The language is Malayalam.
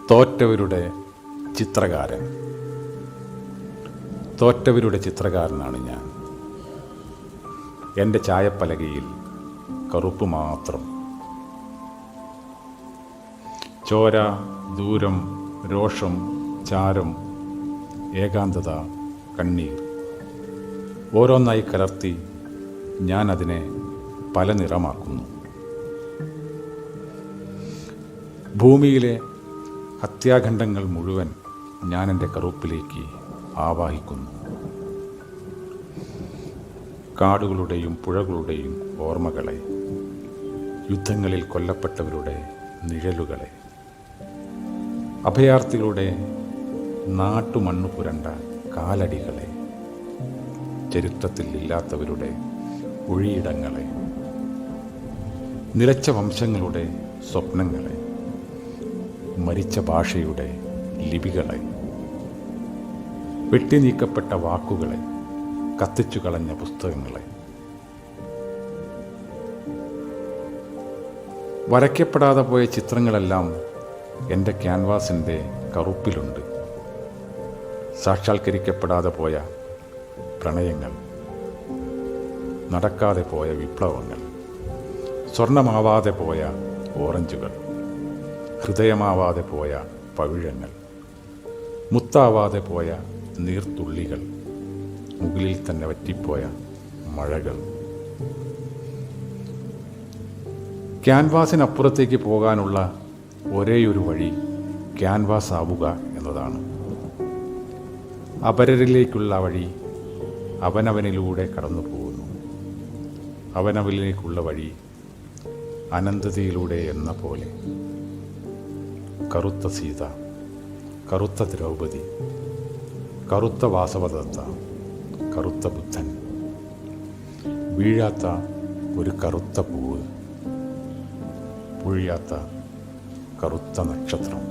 തോറ്റവരുടെ ചിത്രകാരൻ. തോറ്റവരുടെ ചിത്രകാരനാണ് ഞാൻ. എൻ്റെ ചായപ്പലകയിൽ കറുപ്പ് മാത്രം. ചോര, ദൂരം, രോഷം, ചാരം, ഏകാന്തത, കണ്ണീർ ഓരോന്നായി കലർത്തി ഞാൻ അതിനെ പല നിറമാക്കുന്നു. ഭൂമിയിലെ ഹത്യാഖണ്ഡങ്ങൾ മുഴുവൻ ഞാൻ എൻ്റെ കറുപ്പിലേക്ക് ആവാഹിക്കുന്നു. കാടുകളുടെയും പുഴകളുടെയും ഓർമ്മകളെ, യുദ്ധങ്ങളിൽ കൊല്ലപ്പെട്ടവരുടെ നിഴലുകളെ, അഭയാർത്ഥികളുടെ നാട്ടുമണ്ണു പുരണ്ട കാലടികളെ, ചരിത്രത്തിൽ ഇല്ലാത്തവരുടെ ഒഴിയിടങ്ങളെ, നിലച്ച വംശങ്ങളുടെ സ്വപ്നങ്ങളെ, മരിച്ച ഭാഷയുടെ ലിപികളെ, വെട്ടിനീക്കപ്പെട്ട വാക്കുകളെ, കത്തിച്ചു കളഞ്ഞ പുസ്തകങ്ങളെ, വരയ്ക്കപ്പെടാതെ പോയ ചിത്രങ്ങളെല്ലാം എൻ്റെ ക്യാൻവാസിൻ്റെ കറുപ്പിലുണ്ട്. സാക്ഷാത്കരിക്കപ്പെടാതെ പോയ പ്രണയങ്ങൾ, നടക്കാതെ പോയ വിപ്ലവങ്ങൾ, സ്വർണമാവാതെ പോയ ഓറഞ്ചുകൾ, ഹൃദയമാവാതെ പോയ പവിഴങ്ങൾ, മുത്താവാതെ പോയ നീർത്തുള്ളികൾ, മുകളിൽ തന്നെ വറ്റിപ്പോയ മഴകൾ. ക്യാൻവാസിനപ്പുറത്തേക്ക് പോകാനുള്ള ഒരേയൊരു വഴി ക്യാൻവാസ് ആവുക എന്നതാണ്. അപരരിലേക്കുള്ള വഴി അവനവനിലൂടെ കടന്നു പോകുന്നു. അവനവനിലേക്കുള്ള വഴി അനന്തതയിലൂടെ എന്ന പോലെ. കറുത്ത സീത, കറുത്ത ദ്രൗപദി, കറുത്ത വാസവദത്ത, കറുത്ത ബുദ്ധൻ, വീഴാത്ത ഒരു കറുത്ത പൂവ്, പൊഴിയാത്ത കറുത്ത നക്ഷത്രം.